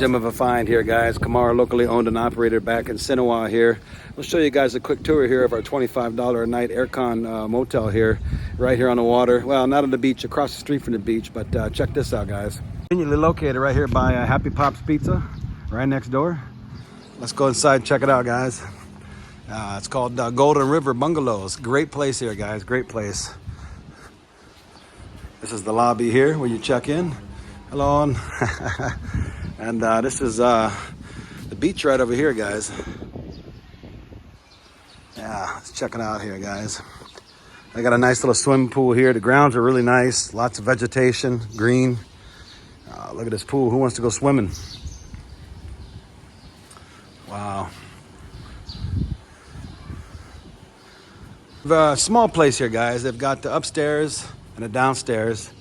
gem of a find here, guys. Kamar, locally owned and operated back in Sihanouk here. We'll show you guys a quick tour here of our $25 a night aircon motel here, right here on the water. Well, not on the beach, across the street from the beach, but check this out, guys. Conveniently located right here by Happy Pops Pizza, right next door. Let's go inside and check it out, guys. It's called Golden River Bungalows. Great place here, guys, great place. This is the lobby here where you check in. Hello. And this is the beach right over here, guys. Yeah, let's check it out here, guys. I got a nice little swimming pool here. The grounds are really nice. Lots of vegetation, green. Look at this pool. Who wants to go swimming? Wow. A small place here, guys. They've got the upstairs and the downstairs.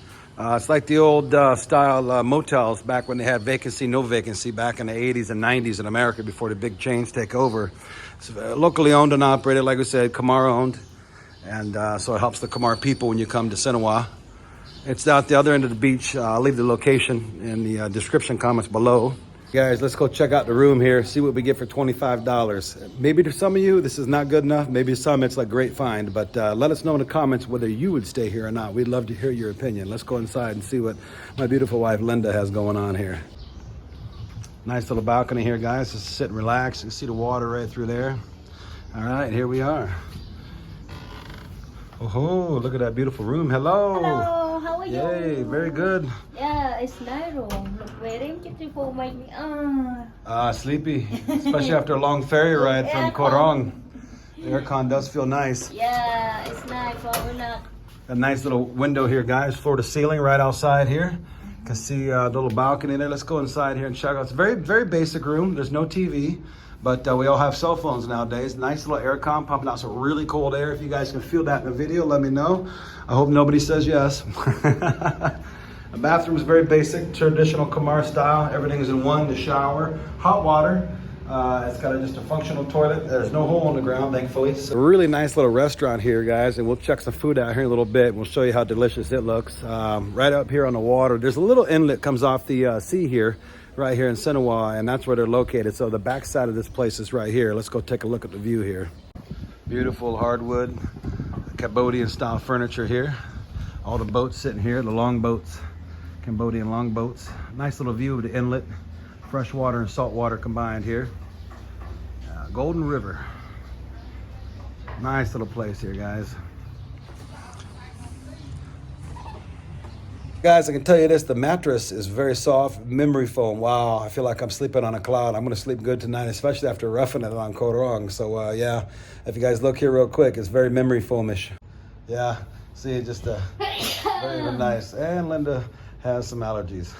It's like the old style motels back when they had vacancy, no vacancy, back in the 80s and 90s in America before the big chains take over. It's locally owned and operated, like we said, Kamar owned. And so it helps the Kamar people when you come to Sihanouk. It's out the other end of the beach. I'll leave the location in the description comments below. Guys, let's go check out the room here, see what we get for $25. Maybe to some of you, this is not good enough. Maybe to some, it's a great find. But let us know in the comments whether you would stay here or not. We'd love to hear your opinion. Let's go inside and see what my beautiful wife, Linda, has going on here. Nice little balcony here, guys. Just sit and relax. You can see the water right through there. All right, here we are. Oh, look at that beautiful room. Hello. Hello, how are you? Yay, very good. Yeah, it's nice room. Look very beautiful, make me Sleepy, especially after a long ferry ride from Koh Rong. The aircon does feel nice. Yeah, it's nice for enough. A nice little window here, guys, floor to ceiling right outside here. You can see the little balcony there. Let's go inside here and check out. It's a very, very basic room. There's no TV. But we all have cell phones nowadays. Nice little aircon pumping out some really cold air. If you guys can feel that in the video, let me know. I hope nobody says yes. The bathroom is very basic, traditional Kamar style. Everything is in one, the shower, hot water. It's got just a functional toilet. There's no hole in the ground, thankfully. It's a really nice little restaurant here, guys, and we'll check some food out here in a little bit. We'll show you how delicious it looks. Right up here on the water, there's a little inlet comes off the sea here. Right here in Sihanouk, and that's where they're located. So the back side of this place is right here. Let's go take a look at the view here. Beautiful hardwood, Cambodian style furniture here. All the boats sitting here, the long boats, Cambodian long boats. Nice little view of the inlet, fresh water and salt water combined here. Golden River. Nice little place here, guys. Guys, I can tell you this, the mattress is very soft, memory foam. Wow, I feel like I'm sleeping on a cloud. I'm gonna sleep good tonight, especially after roughing it on Koh Rong. So yeah, if you guys look here real quick, it's very memory foamish. Yeah, see, just very, very nice. And Linda has some allergies.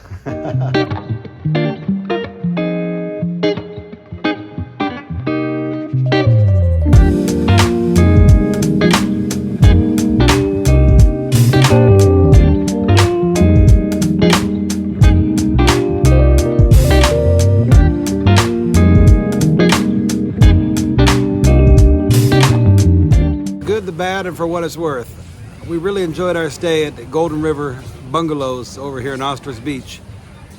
Bad and for what it's worth. We really enjoyed our stay at the Golden River Bungalows over here in Otres Beach.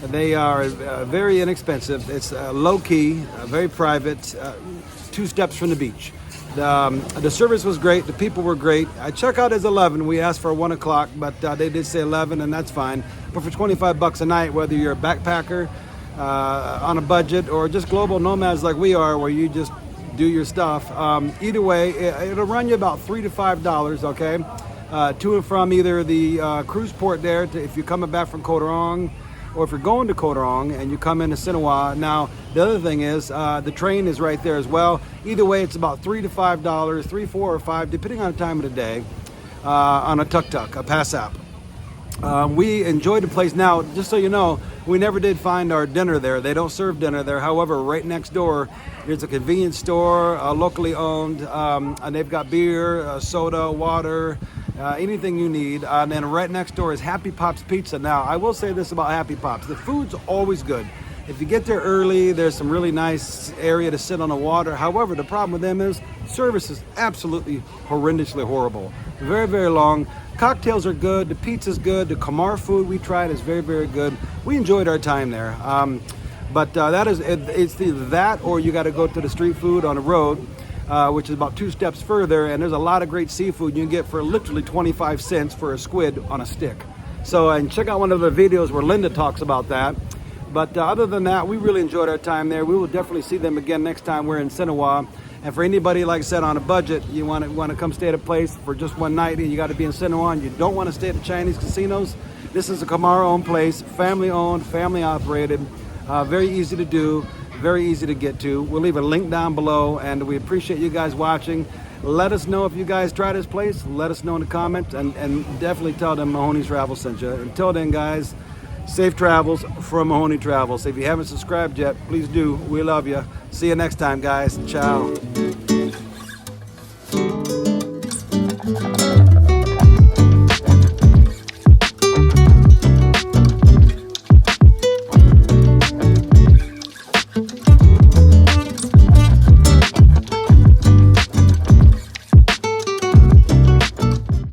They are very inexpensive. It's low-key, very private, 2 steps from the beach. The service was great. The people were great. I check out as 11. We asked for 1 o'clock, but they did say 11, and that's fine. But for $25 a night, whether you're a backpacker on a budget or just global nomads like we are, where you just do your stuff. Either way, it'll run you about $3 to $5, okay? To and from either the cruise port there, if you're coming back from Koh Rong, or if you're going to Koh Rong and you come into Sihanouk. Now, the other thing is, the train is right there as well. Either way, it's about $3 to $5, $3, $4, or $5, depending on the time of the day, on a tuk-tuk, a pass app. We enjoyed the place. Now, just so you know, we never did find our dinner there. They don't serve dinner there. However, right next door, there's a convenience store, locally owned, and they've got beer, soda, water, anything you need. And then right next door is Happy Pops Pizza. Now, I will say this about Happy Pops. The food's always good. If you get there early, there's some really nice area to sit on the water. However, the problem with them is service is absolutely horrendously horrible. Very, very long. Cocktails are good. The pizza's good. The Kamar food we tried is very, very good. We enjoyed our time there. But it's either that or you got to go to the street food on the road, which is about 2 steps further, and there's a lot of great seafood you can get for literally 25 cents for a squid on a stick. So, and check out one of the videos where Linda talks about that. But other than that, we really enjoyed our time there. We will definitely see them again next time we're in Sihanouk. And for anybody, like I said, on a budget, you want to come stay at a place for just one night, and you got to be in Sihanouk, and you don't want to stay at the Chinese casinos, this is a Kamara-owned place, family-owned, family-operated, very easy to do, very easy to get to. We'll leave a link down below, and we appreciate you guys watching. Let us know if you guys try this place. Let us know in the comments, and definitely tell them Mahoney's Travel sent you. Until then, guys, safe travels from Mahoney Travels. If you haven't subscribed yet, please do. We love you. See you next time, guys. Ciao.